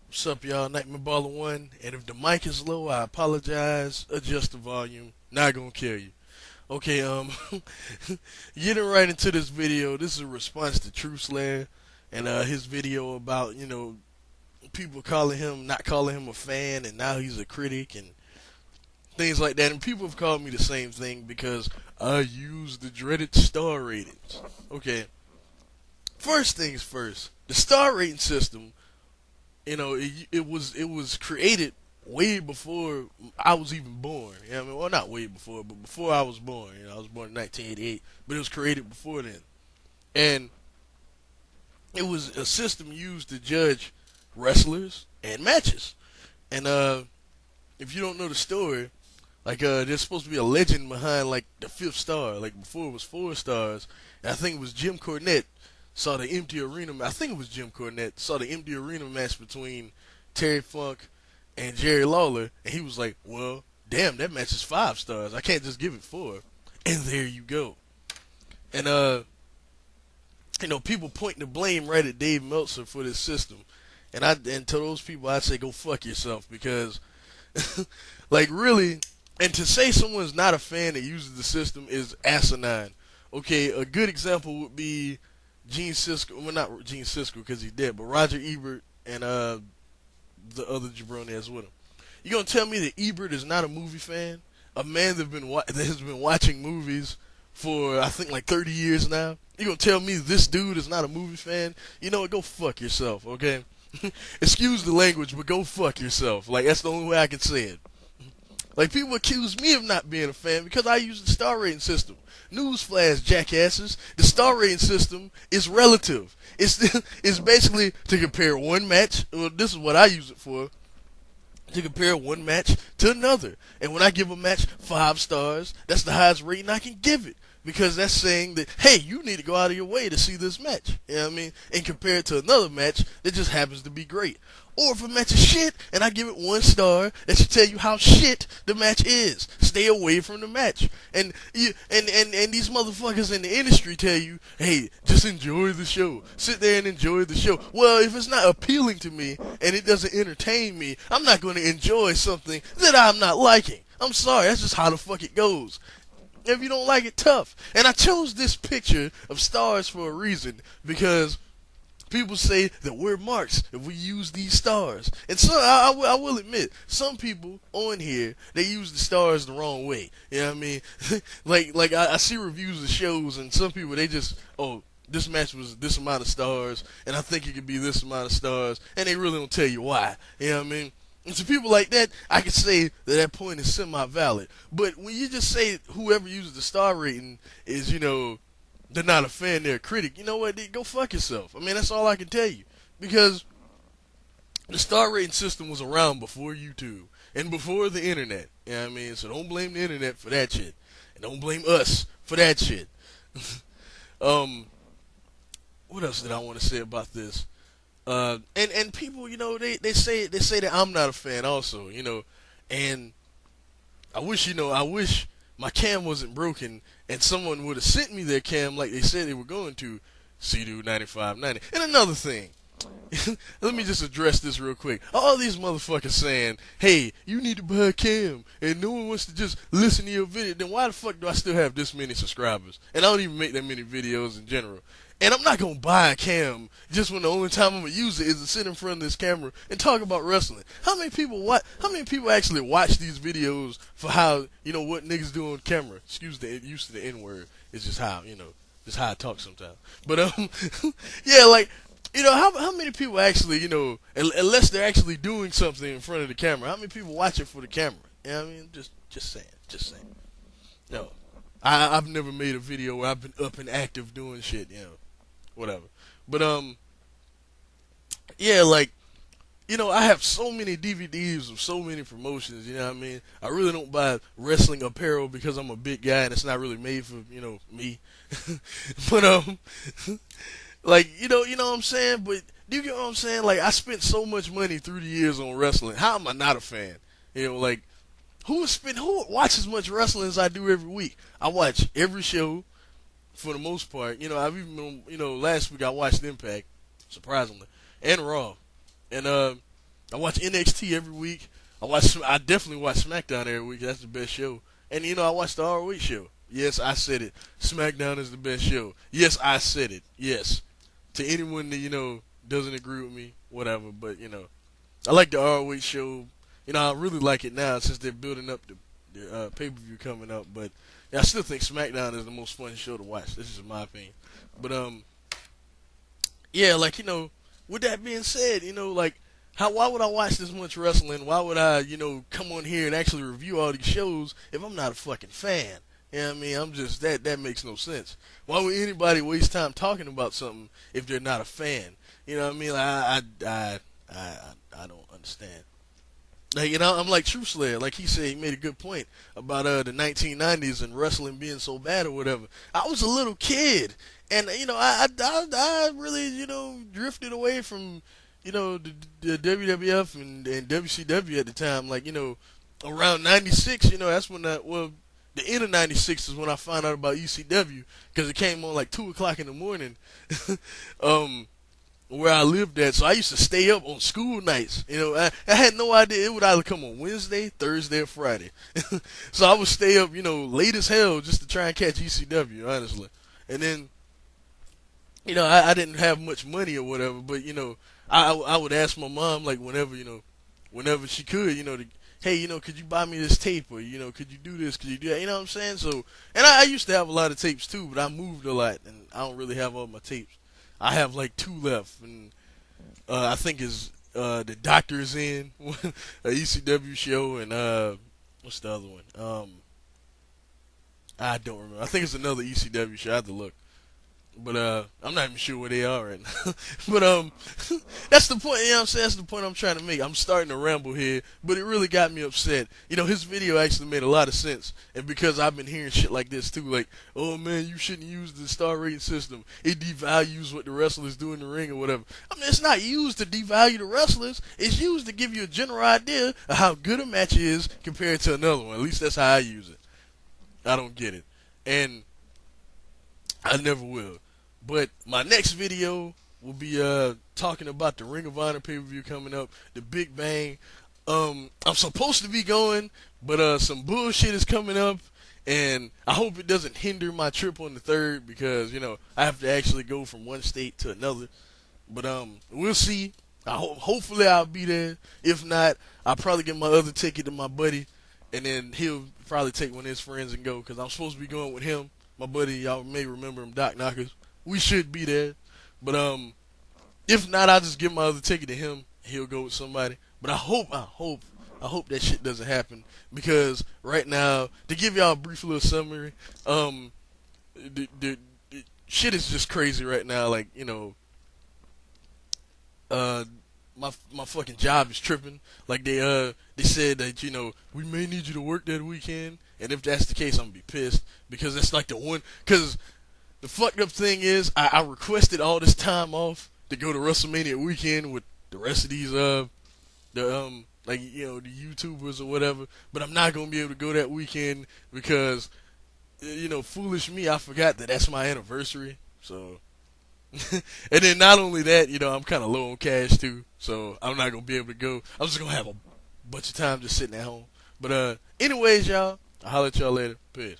What's up, y'all? Nightmare Baller 1. And if the mic is low, I apologize. Adjust the volume. Not gonna kill you. Okay, getting right into this video. This is a response to True Slayer and his video about, people not calling him a fan, and now he's a critic and things like that. And people have called me the same thing because I use the dreaded star ratings. Okay, first things first. The star rating system, it was created way before I was even born. You know what I mean? Well, not way before, but before I was born. I was born in 1988, but it was created before then. And it was a system used to judge wrestlers and matches. And if you don't know the story, there's supposed to be a legend behind like the fifth star. Like before it was 4 stars, and I think it was Jim Cornette saw the empty arena. I think it was Jim Cornette saw the empty arena match between Terry Funk and Jerry Lawler, and he was like, "Well, damn, that match is 5 stars. I can't just give it 4." And there you go. And people point the blame right at Dave Meltzer for this system, and to those people, I'd say go fuck yourself because, like, really, and to say someone's not a fan that uses the system is asinine. Okay, a good example would be Gene Siskel. Well, not Gene Siskel because he's dead, but Roger Ebert and the other jabroni that's with him. You gonna tell me that Ebert is not a movie fan? A man that has been watching movies for I think like 30 years now. You gonna tell me this dude is not a movie fan? You know what? Go fuck yourself, okay? Excuse the language, but go fuck yourself. Like that's the only way I can say it. Like people accuse me of not being a fan because I use the star rating system. Newsflash, jackasses! The star rating system is relative. It's basically to compare one match. Well, this is what I use it for. To compare one match to another. And when I give a match 5 stars, that's the highest rating I can give it. Because that's saying that, hey, you need to go out of your way to see this match. You know what I mean? And compare it to another match that just happens to be great. Or if a match is shit and I give it 1 star, that should tell you how shit the match is. Stay away from the match. And these motherfuckers in the industry tell you, hey, just enjoy the show. Sit there and enjoy the show. Well, if it's not appealing to me and it doesn't entertain me, I'm not going to enjoy something that I'm not liking. I'm sorry, that's just how the fuck it goes. If you don't like it, tough. And I chose this picture of stars for a reason because people say that we're marks if we use these stars. And so I will admit, some people on here, they use the stars the wrong way. You know what I mean? I see reviews of shows and some people, they just, oh, this match was this amount of stars and I think it could be this amount of stars. And they really don't tell you why. You know what I mean? And to people like that, I can say that point is semi-valid. But when you just say whoever uses the star rating is, they're not a fan, they're a critic, you know what? Go fuck yourself. I mean, that's all I can tell you. Because the star rating system was around before YouTube and before the internet. You know what I mean? So don't blame the internet for that shit. And don't blame us for that shit. What else did I want to say about this? And people, they say that I'm not a fan also, and I wish my cam wasn't broken and someone would have sent me their cam like they said they were going to, CDU 9590. And another thing, let me just address this real quick. All these motherfuckers saying, hey, you need to buy a cam, and no one wants to just listen to your video, then why the fuck do I still have this many subscribers? And I don't even make that many videos in general. And I'm not going to buy a cam just when the only time I'm going to use it is to sit in front of this camera and talk about wrestling. How many people actually watch these videos for how, what niggas do on camera? Excuse the use of the N-word. It's just how, just how I talk sometimes. But, yeah, how many people actually, unless they're actually doing something in front of the camera, how many people watch it for the camera? You know what I mean? Just saying. No. I've never made a video where I've been up and active doing shit, whatever. But, yeah, I have so many DVDs of so many promotions, you know what I mean? I really don't buy wrestling apparel because I'm a big guy and it's not really made for, me. But, you know what I'm saying? But do you get what I'm saying? Like, I spent so much money through the years on wrestling. How am I not a fan? Who watches as much wrestling as I do every week? I watch every show for the most part. I've even been, last week I watched Impact, surprisingly, and Raw. And I watch NXT every week. I definitely watch SmackDown every week. That's the best show. And I watch the ROH show. Yes, I said it. SmackDown is the best show. Yes, I said it. Yes. To anyone that doesn't agree with me, whatever. But I like the ROH show. I really like it now since they're building up the pay-per-view coming up. But I still think SmackDown is the most fun show to watch. This is my opinion. But yeah, with that being said, why would I watch this much wrestling? Why would I, come on here and actually review all these shows if I'm not a fucking fan? You know what I mean? I'm just that makes no sense. Why would anybody waste time talking about something if they're not a fan? You know what I mean? I don't understand. I'm like True Slayer. Like he said, he made a good point about the 1990s and wrestling being so bad or whatever. I was a little kid, and I really drifted away from the WWF and WCW at the time. Like around '96, that's when the end of '96 is when I found out about ECW because it came on like 2 o'clock in the morning. Where I lived at, so I used to stay up on school nights. I had no idea it would either come on Wednesday, Thursday, or Friday. So I would stay up, late as hell just to try and catch ECW, honestly. And then, I didn't have much money or whatever, but I would ask my mom like whenever she could, hey, could you buy me this tape or could you do this, could you do that? You know what I'm saying? So, and I used to have a lot of tapes too, but I moved a lot and I don't really have all my tapes. I have like 2 left, and I think it's the Doctor's In, a ECW show, and what's the other one? I don't remember. I think it's another ECW show. I have to look, but I'm not even sure where they are right now. But that's the point. You know what I'm saying? That's the point I'm trying to make. I'm starting to ramble here, but it really got me upset. His video actually made a lot of sense, and because I've been hearing shit like this too, like, oh man, you shouldn't use the star rating system. It devalues what the wrestlers do in the ring or whatever. I mean, it's not used to devalue the wrestlers. It's used to give you a general idea of how good a match is compared to another one. At least that's how I use it. I don't get it, and I never will. But my next video will be talking about the Ring of Honor pay-per-view coming up, the Big Bang. I'm supposed to be going, but some bullshit is coming up, and I hope it doesn't hinder my trip on the 3rd because I have to actually go from one state to another. But we'll see. Hopefully I'll be there. If not, I'll probably get my other ticket to my buddy, and then he'll probably take one of his friends and go because I'm supposed to be going with him. My buddy, y'all may remember him, Doc Knockers. We should be there, but if not, I'll just give my other ticket to him. He'll go with somebody. But I hope that shit doesn't happen because right now, to give y'all a brief little summary, the shit is just crazy right now. Like my fucking job is tripping. Like they said that we may need you to work that weekend, and if that's the case, I'm gonna be pissed because that's like the one because. The fucked up thing is, I requested all this time off to go to WrestleMania weekend with the rest of these, the YouTubers or whatever, but I'm not gonna be able to go that weekend because, foolish me, I forgot that that's my anniversary, so, and then not only that, I'm kind of low on cash too, so I'm not gonna be able to go. I'm just gonna have a bunch of time just sitting at home, but anyways, y'all, I'll holler at y'all later, peace.